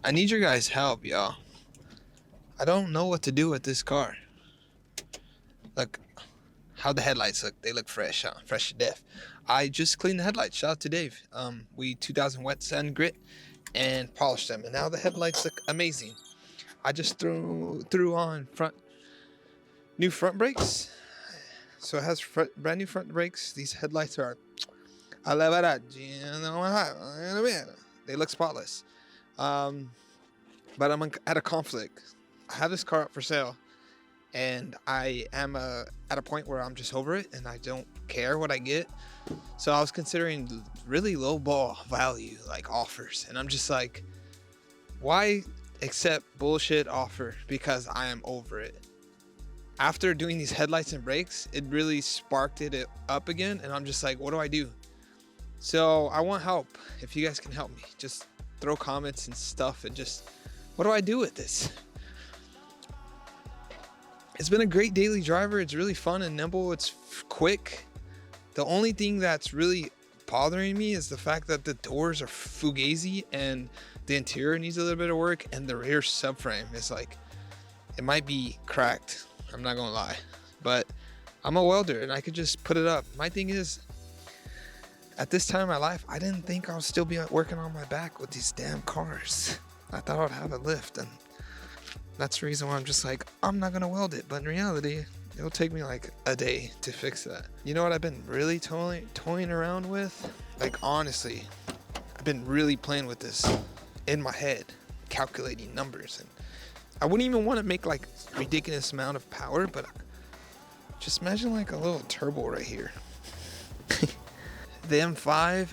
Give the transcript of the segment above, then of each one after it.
I need your guys' help, y'all. I don't know what to do with this car. Look how the headlights look. They look fresh, huh? Fresh to death. I just cleaned the headlights. Shout out to Dave. We 2000 wet sand grit and polished them, and now the headlights look amazing. I just threw on new front brakes, so it has brand new front brakes. These headlights are they look spotless. But I'm at a conflict. I have this car up for sale, and I am at a point where I'm just over it, and I don't care what I get. So I was considering really low ball value, like offers, and I'm just like, why accept bullshit offer? Because I am over it. After doing these headlights and brakes, it really sparked it up again, and I'm just like, what do I do? So I want help. If you guys can help me, just throw comments and stuff, and just, what do I do with this? It's been a great daily driver. It's really fun and nimble. It's quick. The only thing that's really bothering me is the fact that the doors are fugazi and the interior needs a little bit of work, and the rear subframe is like, it might be cracked. I'm not gonna lie, but I'm a welder and I could just put it up. My thing is, at this time in my life, I didn't think I would still be working on my back with these damn cars. I thought I'd have a lift, and that's the reason why I'm just like, I'm not gonna weld it. But in reality, it'll take me like a day to fix that. You know what I've been really toying around with? Like, honestly, I've been really playing with this in my head, calculating numbers. And I wouldn't even want to make like ridiculous amount of power, but just imagine like a little turbo right here. The M5,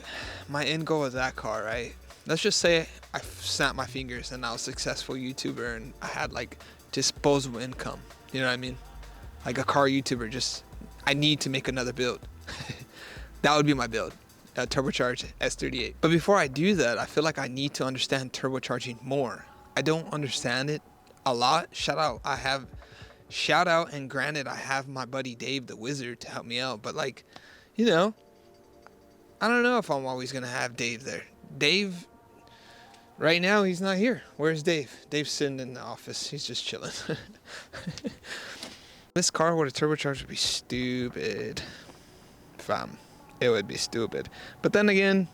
my end goal with that car, right? Let's just say I snapped my fingers and I was a successful YouTuber and I had like disposable income. You know what I mean? Like a car YouTuber, just, I need to make another build. That would be my build, a turbocharged S38. But before I do that, I feel like I need to understand turbocharging more. I don't understand it a lot. Shout out, and granted, I have my buddy Dave the Wizard to help me out, but like, you know, I don't know if I'm always gonna have Dave there. Dave, right now, he's not here. Where's Dave? Dave's sitting in the office. He's just chilling. This car with a turbocharger would be stupid. Fam. It would be stupid. But then again,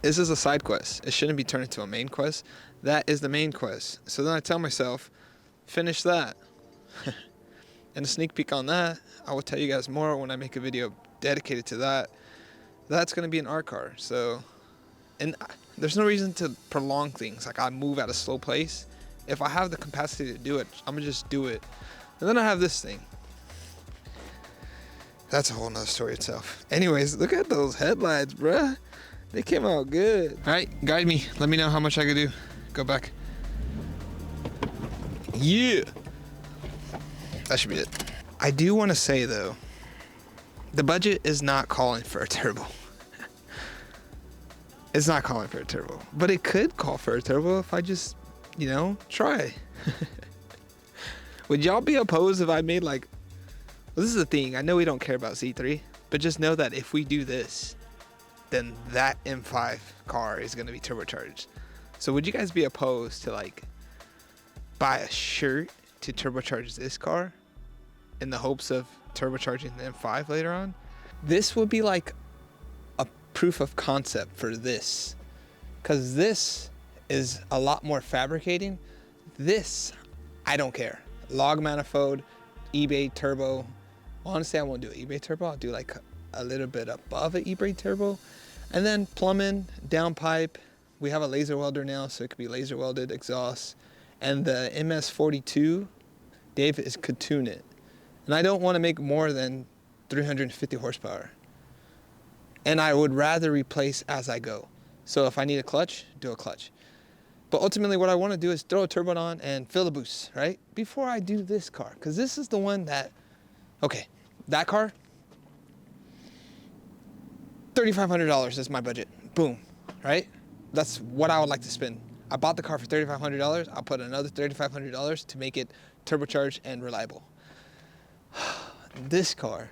this is a side quest. It shouldn't be turned into a main quest. That is the main quest. So then I tell myself, finish that. And a sneak peek on that, I will tell you guys more when I make a video dedicated to that. That's going to be an art car. So, and there's no reason to prolong things. Like, I move at a slow pace. If I have the capacity to do it, I'm going to just do it. And then I have this thing. That's a whole nother story itself. Anyways, look at those headlights, bruh. They came out good. All right, guide me. Let me know how much I could do. Go back. Yeah. That should be it. I do want to say, though, the budget is not calling for a turbo. It's not calling for a turbo. But it could call for a turbo if I just, you know, try. Would y'all be opposed if I made like... Well, this is the thing. I know we don't care about Z3. But just know that if we do this, then that M5 car is going to be turbocharged. So would you guys be opposed to like buy a shirt to turbocharge this car in the hopes of turbocharging the M5 later on? This would be like a proof of concept for this, because this is a lot more fabricating. This, I don't care. Log manifold, eBay turbo. Honestly, I won't do an eBay turbo. I'll do like a little bit above an eBay turbo. And then plumbing, downpipe. We have a laser welder now, so it could be laser welded exhaust. And the MS42, Dave could tune it. And I don't want to make more than 350 horsepower. And I would rather replace as I go. So if I need a clutch, do a clutch. But ultimately what I want to do is throw a turbo on and fill the boost, right? Before I do this car. Because this is the one that, okay, that car, $3,500 is my budget. Boom, right? That's what I would like to spend. I bought the car for $3,500. I'll put another $3,500 to make it turbocharged and reliable. This car.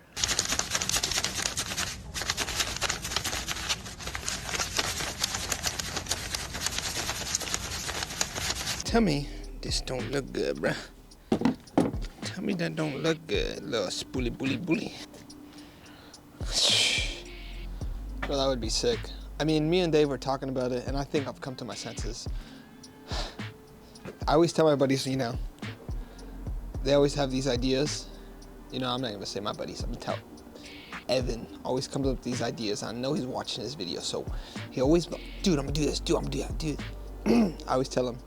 Tell me this don't look good, bruh. Tell me that don't look good, little spoolie bully. Bro, that would be sick. I mean, me and Dave were talking about it, and I think I've come to my senses. I always tell my buddies, you know, they always have these ideas. You know, I'm not gonna say my buddies, I'm gonna tell Evan always comes up with these ideas. I know he's watching this video, so he always, dude, I'm gonna do this, dude, I'm gonna do that, dude. I always tell him,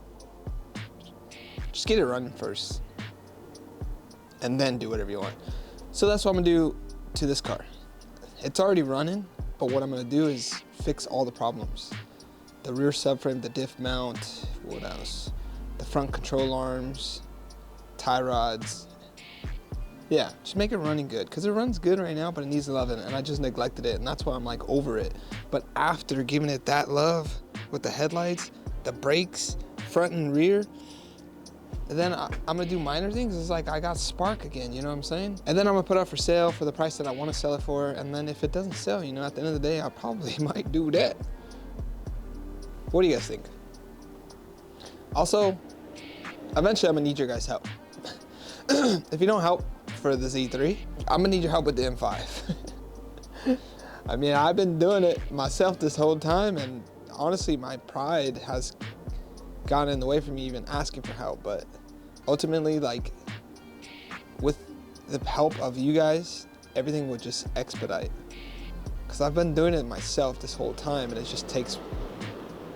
just get it running first, and then do whatever you want. So that's what I'm gonna do to this car. It's already running, but what I'm gonna do is fix all the problems. The rear subframe, the diff mount, what else? The front control arms, tie rods. Yeah, just make it running good, because it runs good right now, but it needs loving, and I just neglected it, and that's why I'm like over it. But after giving it that love with the headlights, the brakes, front and rear, and then I'm gonna do minor things. It's like I got spark again, you know what I'm saying? And then I'm gonna put it up for sale for the price that I want to sell it for, and then if it doesn't sell, you know, at the end of the day, I probably might do that. What do you guys think? Also, eventually I'm gonna need your guys' help. If you don't help for the Z3, I'm gonna need your help with the M5. I mean, I've been doing it myself this whole time, and honestly, my pride has gotten in the way for me even asking for help. But ultimately, like, with the help of you guys, everything would just expedite. Because I've been doing it myself this whole time, and it just takes,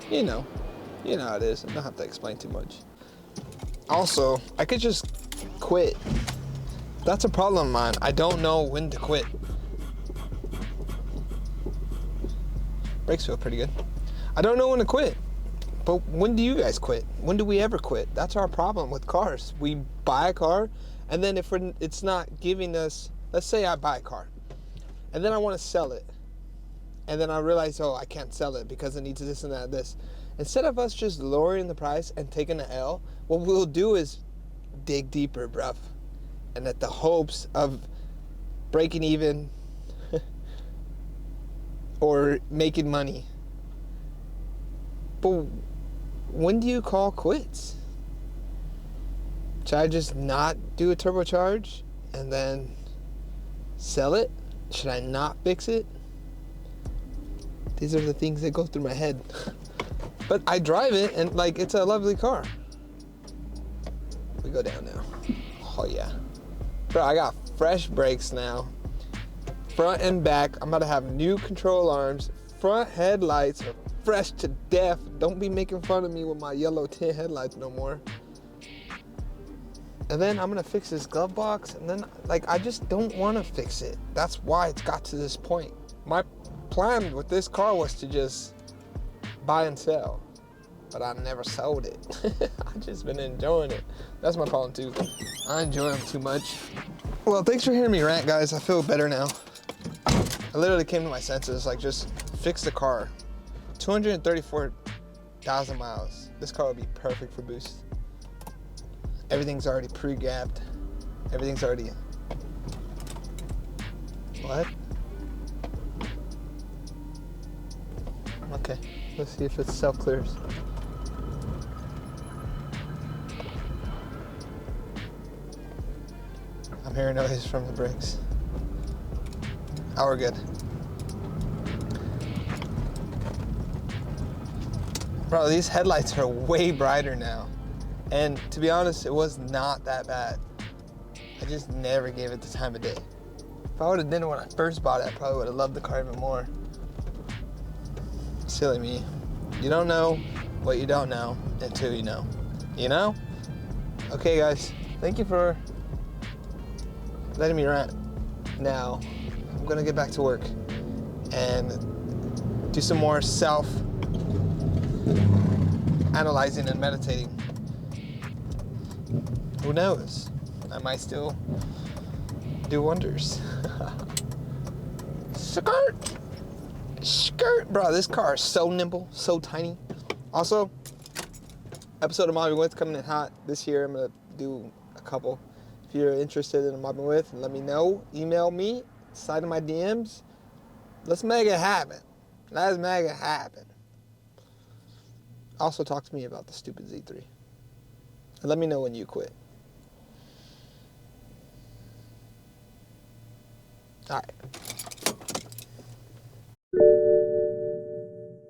you know how it is. I don't have to explain too much. Also, I could just quit. That's a problem of mine. I don't know when to quit. Brakes feel pretty good. I don't know when to quit. But when do you guys quit? When do we ever quit? That's our problem with cars. We buy a car, and then if it's not giving us, let's say I buy a car, and then I want to sell it. And then I realize, oh, I can't sell it because it needs this and that and this. Instead of us just lowering the price and taking the L, what we'll do is dig deeper, bruv. And at the hopes of breaking even or making money. But when do you call quits? Should I just not do a turbocharge and then sell it? Should I not fix it? These are the things that go through my head. But I drive it, and like, it's a lovely car. We go down now. Oh yeah. Bro, I got fresh brakes now. Front and back. I'm about to have new control arms. Front headlights are fresh to death. Don't be making fun of me with my yellow tint headlights no more. And then I'm gonna fix this glove box, and then, like, I just don't wanna fix it. That's why it's got to this point. My plan with this car was to just buy and sell, but I never sold it. I just been enjoying it. That's my problem too. I enjoy them too much. Well, thanks for hearing me rant, guys. I feel better now. I literally came to my senses, like, just fix the car. 234,000 miles. This car would be perfect for boost. Everything's already pre-gapped. Everything's already... What? Okay, let's see if it self-clears. I'm hearing noise from the brakes. Oh, we're good. Bro, these headlights are way brighter now. And to be honest, it was not that bad. I just never gave it the time of day. If I would have done it when I first bought it, I probably would have loved the car even more. Silly me. You don't know what you don't know until you know. You know? Okay, guys. Thank you for letting me rant. Now, I'm gonna get back to work and do some more self-analyzing and meditating. Who knows? I might still do wonders. Skirt! Skirt! Bro, this car is so nimble, so tiny. Also, episode of Mobbing With coming in hot this year. I'm gonna do a couple. If you're interested in a Mobbing With, let me know. Email me, slide in my DMs. Let's make it happen. Let's make it happen. Also, talk to me about the stupid Z3. And let me know when you quit. All right.